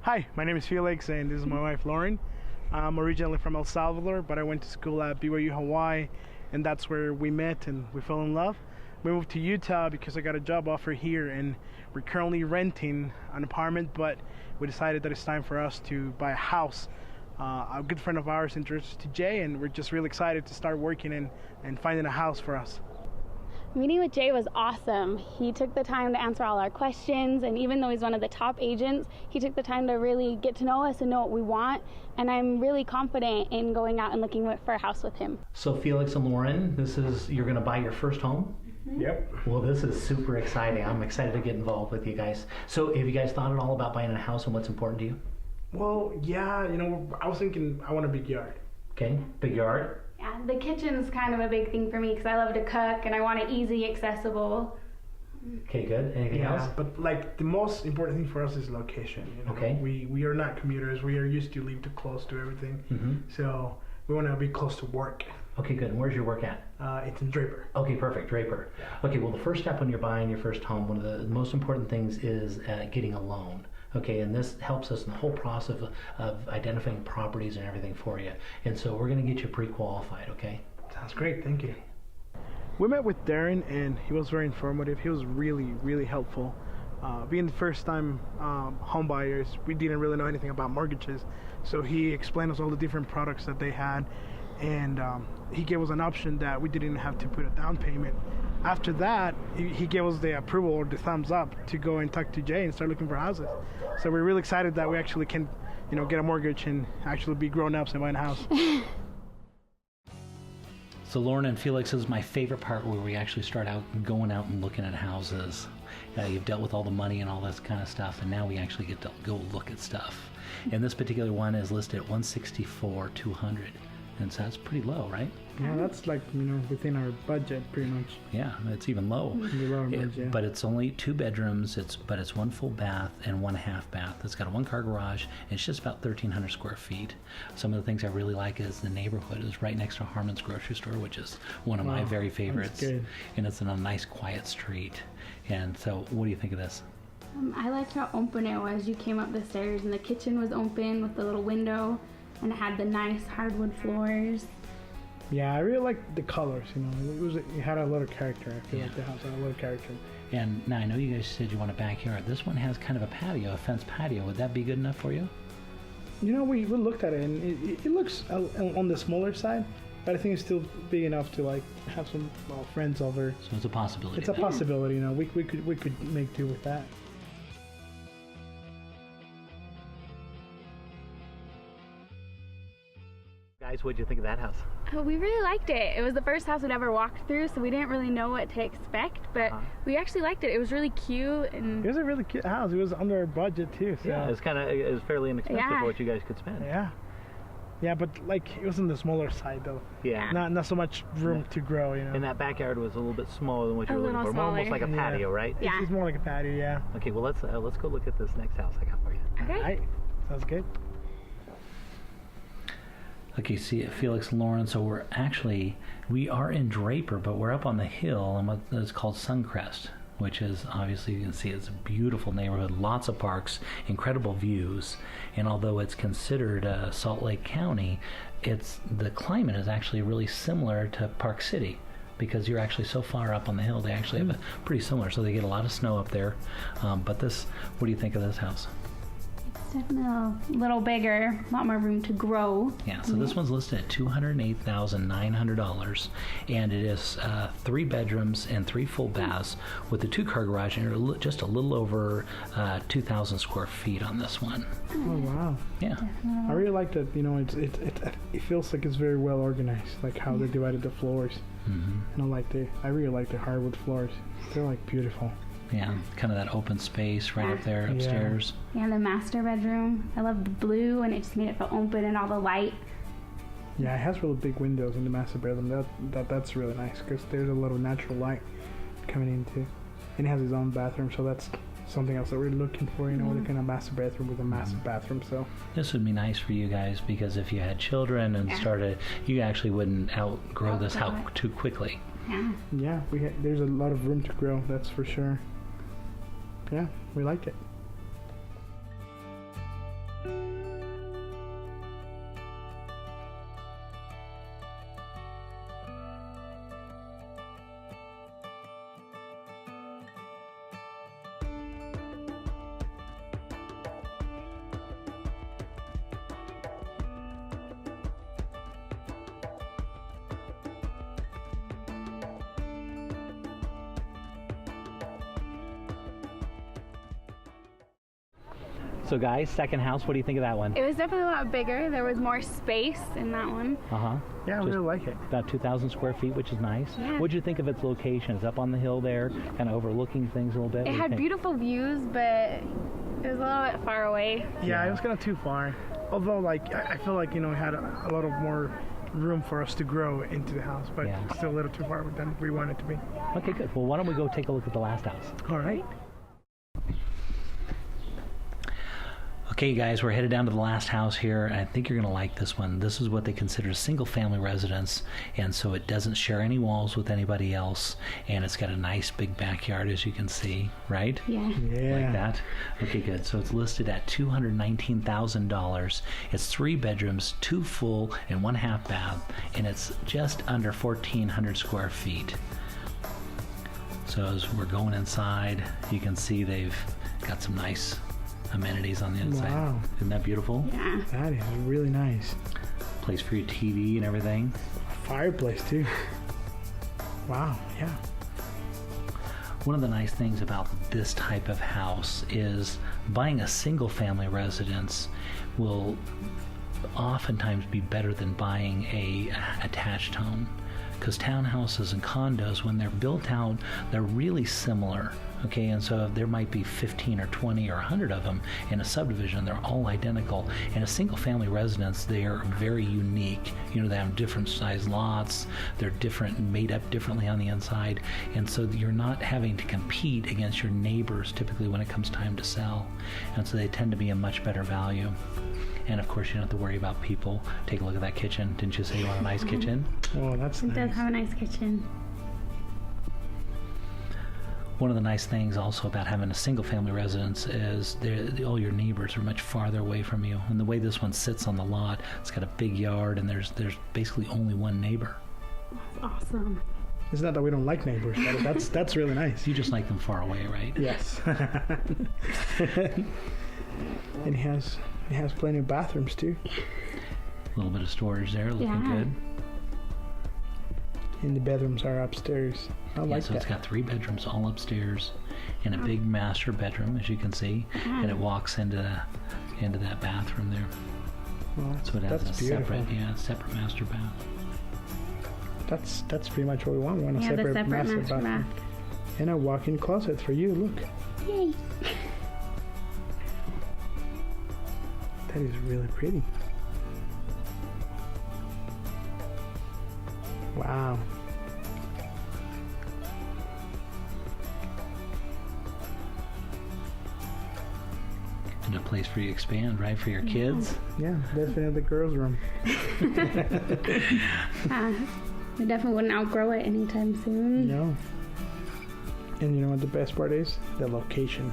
Hi, my name is Felix and this is my wife Lauren. I'm originally from El Salvador, but I went to school at BYU Hawaii, and that's where we met and we fell in love. We moved to Utah because I got a job offer here, and we're currently renting an apartment, but we decided that it's time for us to buy a house. A good friend of ours introduced Jay, and we're just really excited to start working and finding a house for us. Meeting with Jay was awesome. He took the time to answer all our questions, and even though he's one of the top agents, he took the time to really get to know us and know what we want, and I'm really confident in going out and looking for a house with him. So Felix and Lauren, you're going to buy your first home? Mm-hmm. Yep. Well, this is super exciting. I'm excited to get involved with you guys. So have you guys thought at all about buying a house and what's important to you? Well, yeah, I was thinking I want a big yard. Okay, big yard? Yeah, the kitchen's kind of a big thing for me because I love to cook and I want it easy, accessible. Okay, good. Anything else? But like the most important thing for us is location. Okay. We are not commuters. We are used to live too close to everything. Mm-hmm. So we want to be close to work. Okay, good. And where's your work at? It's in Draper. Okay, perfect. Draper. Yeah. Okay, well, the first step when you're buying your first home, one of the most important things is getting a loan. Okay, and this helps us in the whole process of identifying properties and everything for you. And so we're going to get you pre-qualified, okay? Sounds great. Thank you. We met with Darren, and he was very informative. He was really, really helpful. Being the first time home buyers, we didn't really know anything about mortgages. So he explained us all the different products that they had, and he gave us an option that we didn't have to put a down payment. After that, he gave us the approval or the thumbs up to go and talk to Jay and start looking for houses. So we're really excited that we actually can, get a mortgage and actually be grown-ups and buy a house. So Lauren and Felix, is my favorite part where we actually start out going out and looking at houses. You've dealt with all the money and all this kind of stuff, and now we actually get to go look at stuff. And this particular one is listed at $164,200. And so that's pretty low, right? Yeah, that's like, within our budget pretty much. Yeah, it's even low. But it's only 2 bedrooms, but it's 1 full bath and 1 half bath. It's got a 1-car garage, and it's just about 1,300 square feet. Some of the things I really like is the neighborhood is right next to Harmon's grocery store, which is one of my very favorites. That's good. And it's in a nice quiet street. And so what do you think of this? I liked how open it was. You came up the stairs and the kitchen was open with the little window, and it had the nice hardwood floors. Yeah, I really like the colors, it had a lot of character. I feel like the house had a lot of character. And now I know you guys said you want a backyard. This one has kind of a patio, a fenced patio. Would that be good enough for you? We looked at it, and it looks on the smaller side, but I think it's still big enough to have some friends over. So it's a possibility. It's a possibility, we could make do with that. Guys, what did you think of that house? We really liked it. It was the first house we'd ever walked through, so we didn't really know what to expect, but we actually liked it. It was really cute, and it was a really cute house. It was under our budget too. So. Yeah, it was fairly inexpensive for what you guys could spend. Yeah, but it was on the smaller side though. Yeah. Not so much room to grow, And that backyard was a little bit smaller than what you were looking for. Smaller. Almost like a patio, right? Yeah. It's more like a patio, yeah. Okay, well let's go look at this next house I got for you. Okay. All right. Sounds good. Okay, see, Felix and Lauren, so we are in Draper, but we're up on the hill on what is called Suncrest, which is, obviously you can see it's a beautiful neighborhood, lots of parks, incredible views, and although it's considered Salt Lake County, the climate is actually really similar to Park City, because you're actually so far up on the hill, they actually have a pretty similar, so they get a lot of snow up there. But what do you think of this house? Definitely a little bigger, a lot more room to grow. Yeah, so this one's listed at $208,900, and it is 3 bedrooms and 3 full baths with a 2-car garage, and just a little over 2,000 square feet on this one. Oh wow! Yeah, I really like that. It feels like it's very well organized, like how they divided the floors. Mm-hmm. And I really like the hardwood floors. They're beautiful. Yeah, kind of that open space right up there upstairs. Yeah, the master bedroom. I love the blue, and it just made it feel open and all the light. Yeah, it has really big windows in the master bedroom. That's really nice because there's a lot of natural light coming in too. And it has its own bathroom, so that's something else that we're looking for. We're looking at a master bedroom with a massive bathroom. So this would be nice for you guys because if you had children and started, you actually wouldn't outgrow this house too quickly. Yeah. There's a lot of room to grow. That's for sure. Yeah, we liked it. So guys, second house, what do you think of that one? It was definitely a lot bigger. There was more space in that one. Yeah, I really like it. About 2,000 square feet, which is nice. Yeah. What'd you think of its location? It's up on the hill there, kind of overlooking things a little bit. It had beautiful views, but it was a little bit far away. Yeah, it was kind of too far. Although, like, I feel like, you know, it had a lot of more room for us to grow into the house, but still a little too far than we wanted to be. Okay, good. Well, why don't we go take a look at the last house? All right. Okay, guys, we're headed down to the last house here, and I think you're going to like this one. This is what they consider a single-family residence, and so it doesn't share any walls with anybody else, and it's got a nice big backyard, as you can see, right? Yeah. Like that? Okay, good. So it's listed at $219,000. It's 3 bedrooms, 2 full, and 1 half bath, and it's just under 1,400 square feet. So as we're going inside, you can see they've got some nice amenities on the inside. Wow. Isn't that beautiful? Yeah. That is really nice. Place for your TV and everything. Fireplace, too. Wow, yeah. One of the nice things about this type of house is buying a single family residence will oftentimes be better than buying a attached home, because townhouses and condos, when they're built out, they're really similar. Okay, and so there might be 15 or 20 or 100 of them in a subdivision. They're all identical. In a single-family residence, they are very unique. You know, they have different size lots. They're different, made up differently on the inside, and so you're not having to compete against your neighbors typically when it comes time to sell. And so they tend to be a much better value. And of course, you don't have to worry about people. Take a look at that kitchen. Didn't you say you want a nice kitchen? Oh, that's nice. It does have a nice kitchen. One of the nice things also about having a single-family residence is all your neighbors are much farther away from you. And the way this one sits on the lot, it's got a big yard, and there's basically only one neighbor. That's awesome. It's not that we don't like neighbors, but that's really nice. You just like them far away, right? Yes. And it has plenty of bathrooms too. A little bit of storage there, looking good. And the bedrooms are upstairs. I like so that. It's got 3 bedrooms all upstairs and a big master bedroom, as you can see, and it walks into that bathroom there. Well, So it has that's a beautiful. separate master bath. That's pretty much what we want. We want a separate master bathroom. And a walk-in closet for you. Look. Yay. That is really pretty. Wow. And a place for you to expand, right, for your kids? Yeah, definitely the girls' room. We definitely wouldn't outgrow it anytime soon. No. And you know what the best part is? The location.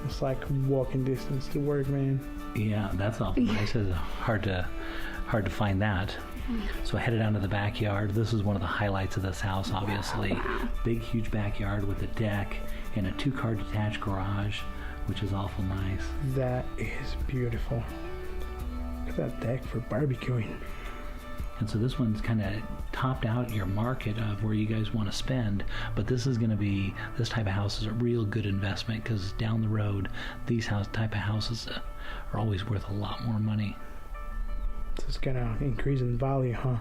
It's like walking distance to work, man. Yeah, that's awful nice. It's hard to find that. So headed down to the backyard. This is one of the highlights of this house, obviously. Wow. Big, huge backyard with a deck and a 2-car detached garage, which is awful nice. That is beautiful. Look at that deck for barbecuing. And so this one's kind of topped out your market of where you guys want to spend, but this type of house is a real good investment, because down the road, these type of houses are always worth a lot more money. So it's gonna increase in value, huh?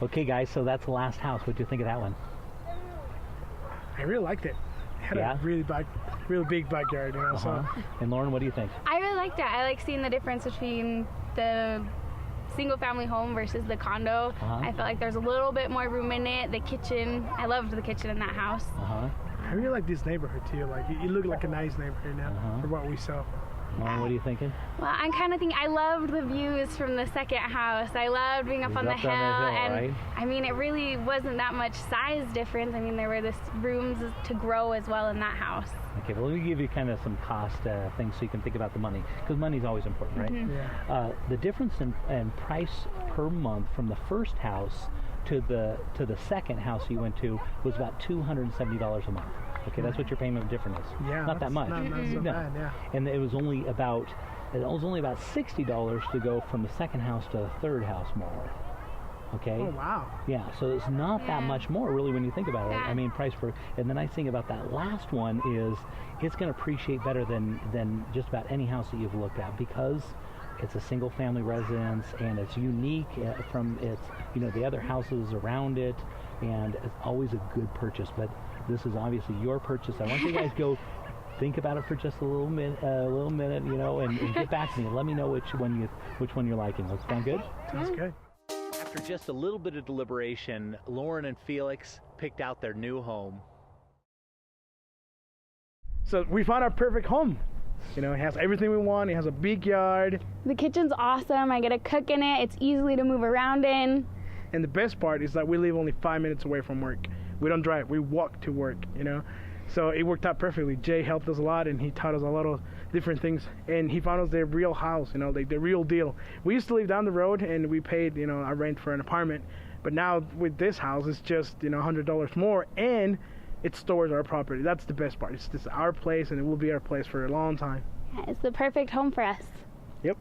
Okay, guys, so that's the last house. What do you think of that one? I really liked it. It had a really big backyard, you know. So And Lauren, what do you think? I really liked it. I like seeing the difference between the single-family home versus the condo. I felt like there's a little bit more room in it. The kitchen, I loved the kitchen in that house. I really like this neighborhood too. Like, it looked like a nice neighborhood now for what we saw. Lauren, what are you thinking? Well, I'm kind of thinking, I loved the views from the second house. I loved being up on the hill, and right? I mean, it really wasn't that much size difference. I mean, there were rooms to grow as well in that house. Okay, well, let me give you kind of some cost things so you can think about the money, because money is always important, right? Yeah. The difference in price per month from the first house to the second house you went to was about $270 a month. Okay, that's what your payment difference is. Yeah, not that much. Not so bad, yeah. And it was only about $60 to go from the second house to the third house more. Okay. Oh wow. Yeah, so it's not that much more really when you think about it. Yeah. I mean, price per, and the nice thing about that last one is it's going to appreciate better than just about any house that you've looked at, because it's a single family residence and it's unique from its, the other houses around it, and it's always a good purchase. But this is obviously your purchase. I want you guys go think about it for just a little minute, and get back to me and let me know which one you're liking. Does that sound good? Sounds good. After just a little bit of deliberation, Lauren and Felix picked out their new home. So we found our perfect home. It has everything we want. It has a big yard. The kitchen's awesome. I get to cook in it. It's easily to move around in. And the best part is that we live only 5 minutes away from work. We don't drive. We walk to work, So it worked out perfectly. Jay helped us a lot, and he taught us a lot of different things. And he found us the real house, like the real deal. We used to live down the road, and we paid, our rent for an apartment. But now with this house, it's just, $100 more, and it stores our property. That's the best part. It's just our place, and it will be our place for a long time. Yeah, it's the perfect home for us. Yep.